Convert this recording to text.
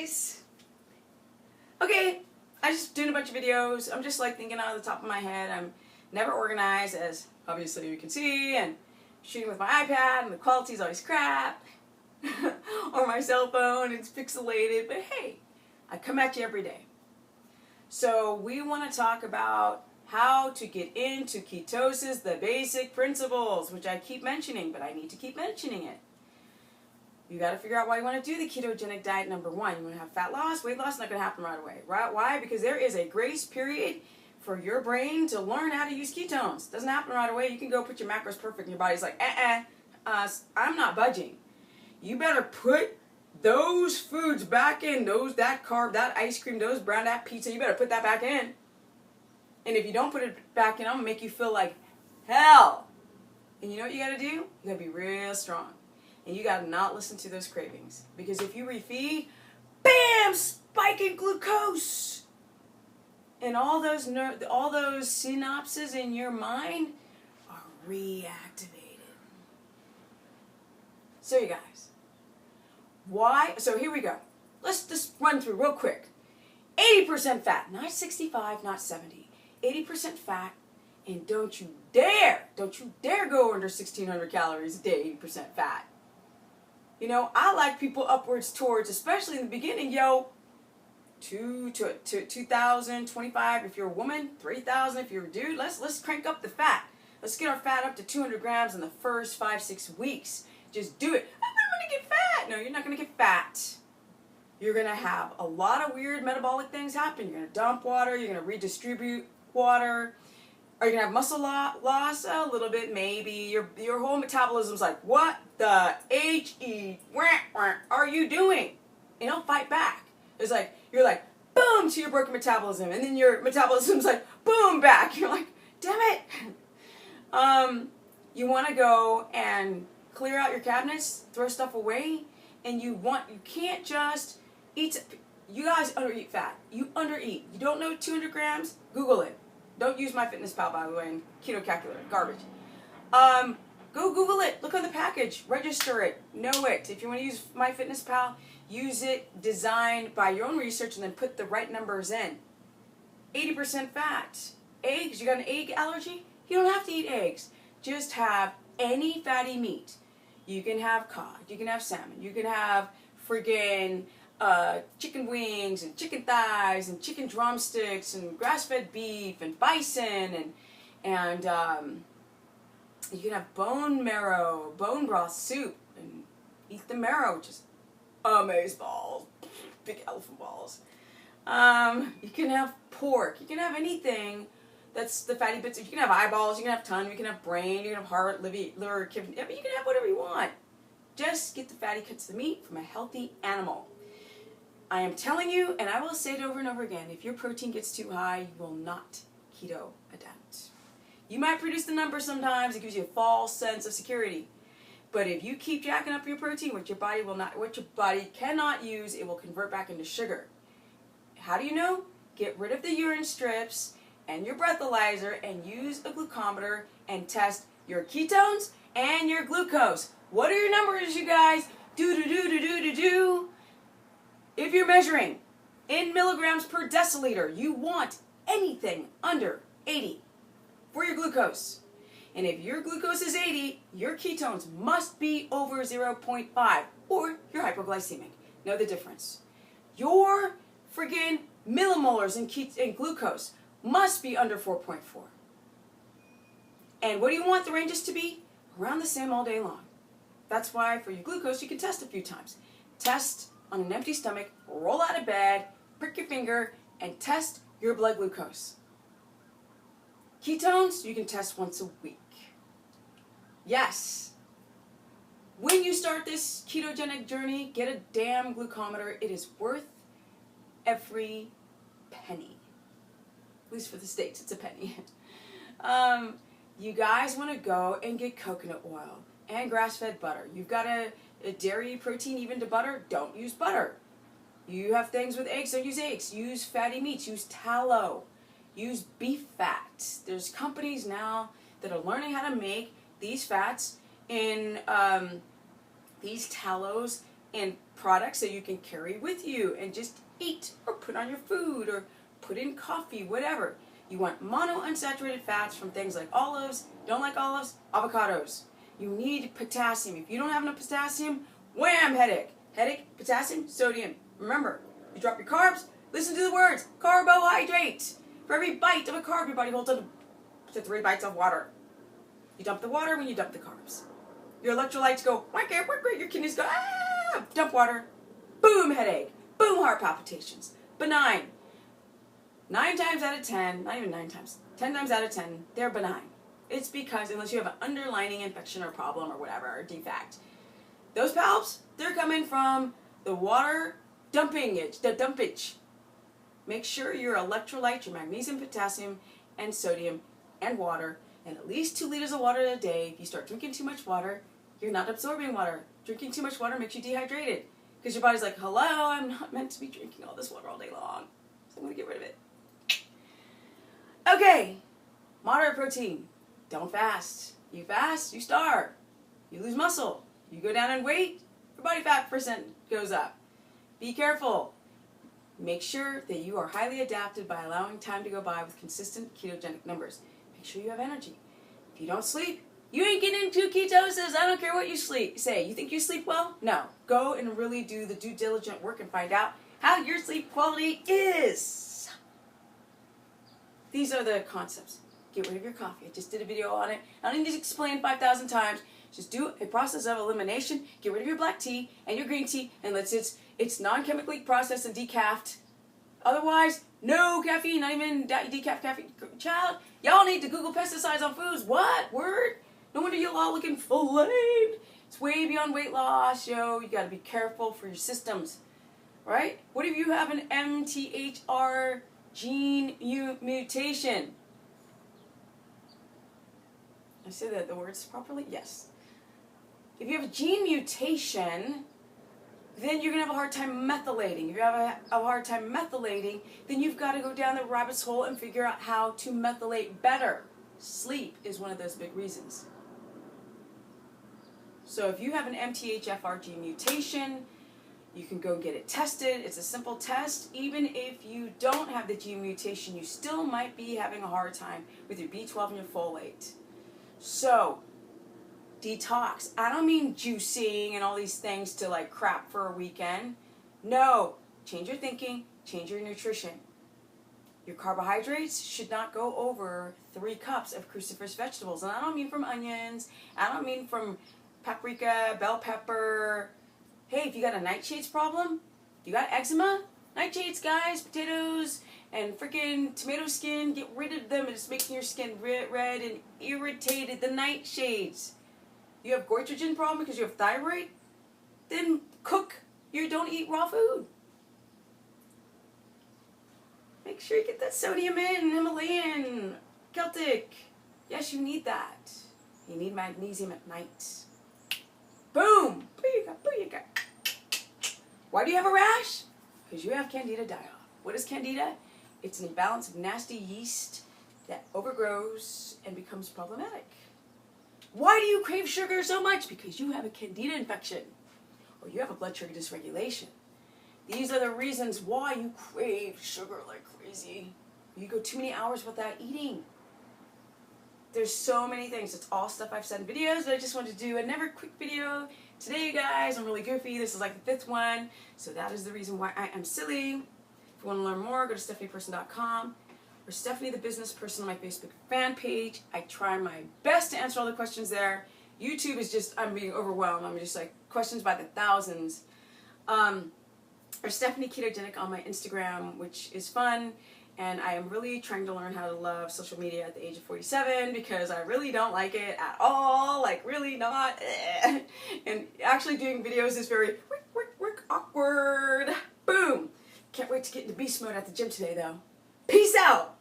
guys! Okay, I just doing a bunch of videos. I'm just like thinking out of the top of my head. I'm never organized, as obviously you can see, and shooting with my iPad and the quality is always crap. Or my cell phone, it's pixelated, but hey, I come at you every day. So we want to talk about how to get into ketosis, the basic principles, which I keep mentioning, but I need to keep mentioning it. You got to figure out why you want to do the ketogenic diet. Number one, you want to have fat loss, weight loss, not going to happen right away. Right? Why? Because there is a grace period for your brain to learn how to use ketones. Doesn't happen right away. You can go put your macros perfect and your body's like, I'm not budging. You better put those foods back in, that carb, that ice cream, that pizza, you better put that back in. And if you don't put it back in, I'm going to make you feel like hell. And you know what you got to do? You got to be real strong. And you got to not listen to those cravings. Because if you refeed, bam, spike in glucose. And all those synapses in your mind are reactivated. So you guys, why? So here we go. Let's just run through real quick. 80% fat, not 65, not 70. 80% fat, and don't you dare go under 1,600 calories a day, 80% fat. You know, I like people upwards towards, especially in the beginning, 2,000, 25 if you're a woman, 3,000 if you're a dude. Let's crank up the fat. Let's get our fat up to 200 grams in the first 5-6 weeks. Just do it. I'm going to get fat. No, you're not going to get fat. You're going to have a lot of weird metabolic things happen. You're going to dump water. You're going to redistribute water. Are you going to have muscle loss? A little bit, maybe. Your whole metabolism's like, what the H-E are you doing? And don't fight back. It's like, you're like, boom, to your broken metabolism. And then your metabolism's like, boom, back. You're like, damn it. You want to go and clear out your cabinets, throw stuff away, and you can't just eat. You guys undereat fat. You undereat. You don't know 200 grams? Google it. Don't use MyFitnessPal, by the way, and Keto Calculator. Garbage. Go Google it. Look on the package. Register it. Know it. If you want to use MyFitnessPal, use it designed by your own research and then put the right numbers in. 80% fat. Eggs. You got an egg allergy? You don't have to eat eggs. Just have any fatty meat. You can have cod. You can have salmon. You can have friggin' chicken wings and chicken thighs and chicken drumsticks and grass-fed beef and bison and you can have bone marrow, bone broth soup and eat the marrow, which is amaze balls, big elephant balls. You can have pork. You can have anything that's the fatty bits. You can have eyeballs. You can have tongue. You can have brain. You can have heart, liver, kidney. You can have whatever you want. Just get the fatty cuts of the meat from a healthy animal. I am telling you, and I will say it over and over again, if your protein gets too high, you will not keto adapt. You might produce the numbers sometimes. It gives you a false sense of security. But if you keep jacking up your protein, what your body cannot use, it will convert back into sugar. How do you know? Get rid of the urine strips and your breathalyzer and use a glucometer and test your ketones and your glucose. What are your numbers, you guys? Do. If you're measuring in milligrams per deciliter, you want anything under 80 for your glucose. And if your glucose is 80, your ketones must be over 0.5 or you're hypoglycemic. Know the difference. Your friggin' millimolars in glucose must be under 4.4. And what do you want the ranges to be? Around the same all day long. That's why for your glucose, you can test a few times. Test on an empty stomach, roll out of bed, prick your finger, and test your blood glucose. Ketones, you can test once a week. Yes. When you start this ketogenic journey, get a damn glucometer. It is worth every penny. At least for the States, it's a penny. You guys want to go and get coconut oil and grass-fed butter. You've got a dairy protein even to butter. Don't use butter. You have things with eggs. Don't use eggs. Use fatty meats. Use tallow. Use beef fat. There's companies now that are learning how to make these fats in these tallows and products that you can carry with you and just eat or put on your food or put in coffee, whatever. You want monounsaturated fats from things like olives. Don't like olives? Avocados. You need potassium. If you don't have enough potassium, wham, headache. Headache, potassium, sodium. Remember, you drop your carbs, listen to the words, carbohydrate. For every bite of a carb, your body holds on to 3 bites of water. You dump the water when you dump the carbs. Your electrolytes go, your kidneys go, dump water. Boom, headache. Boom, heart palpitations. Benign. 9 times out of 10, not even 9 times, 10 times out of 10, they're benign. It's because, unless you have an underlying infection or problem or whatever, or defect, those palps, they're coming from the water dumpage. Make sure your electrolytes, your magnesium, potassium, and sodium, and water, and at least 2 liters of water a day. If you start drinking too much water, you're not absorbing water. Drinking too much water makes you dehydrated. Because your body's like, hello, I'm not meant to be drinking all this water all day long. So I'm going to get rid of it. Okay, moderate protein. Don't fast. You fast, you starve. You lose muscle. You go down in weight, your body fat percent goes up. Be careful. Make sure that you are highly adapted by allowing time to go by with consistent ketogenic numbers. Make sure you have energy. If you don't sleep, you ain't getting into ketosis. I don't care what you say. You think you sleep well? No. Go and really do the due diligent work and find out how your sleep quality is. These are the concepts. Get rid of your coffee. I just did a video on it. I don't need to explain 5,000 times. Just do a process of elimination. Get rid of your black tea and your green tea, and it's non-chemically processed and decaf. Otherwise, no caffeine, not even decaf caffeine. Child, y'all need to Google pesticides on foods. What? Word? No wonder you're all looking filleted. It's way beyond weight loss, yo. You got to be careful for your systems, right? What if you have an MTHR gene mutation? I say that the words properly? Yes. If you have a gene mutation, then you're going to have a hard time methylating. If you have a hard time methylating, then you've got to go down the rabbit's hole and figure out how to methylate better. Sleep is one of those big reasons. So if you have an MTHFR gene mutation, you can go get it tested. It's a simple test. Even if you don't have the gene mutation, you still might be having a hard time with your B12 and your folate. So, detox. I don't mean juicing and all these things to like crap for a weekend. No. Change your thinking. Change your nutrition. Your carbohydrates should not go over 3 cups of cruciferous vegetables. And I don't mean from onions. I don't mean from paprika, bell pepper. Hey, if you got a nightshades problem, you got eczema, nightshades, guys, potatoes, and freaking tomato skin, get rid of them. It's making your skin red and irritated. The nightshades. You have goitrogen problem because you have thyroid? Then cook. Don't eat raw food. Make sure you get that sodium in, Himalayan, Celtic. Yes, you need that. You need magnesium at night. Boom! Booyaka, booyaka. Why do you have a rash? Because you have candida die off. What is candida? It's an imbalance of nasty yeast that overgrows and becomes problematic. Why do you crave sugar so much? Because you have a candida infection or you have a blood sugar dysregulation. These are the reasons why you crave sugar like crazy. You go too many hours without eating. There's so many things. It's all stuff I've said in videos, but I just wanted to do another quick video today, you guys. I'm really goofy. This is like the 5th one, so that is the reason why I am silly. If you want to learn more, go to stephanieperson.com or Stephanie the Business Person on my Facebook fan page. I try my best to answer all the questions there. YouTube is just, I'm being overwhelmed. I'm just like, questions by the thousands. Or Stephanie Ketogenic on my Instagram, which is fun. And I am really trying to learn how to love social media at the age of 47 because I really don't like it at all. Like, really not. And actually doing videos is very awkward. Boom. Can't wait to get into beast mode at the gym today, though. Peace out.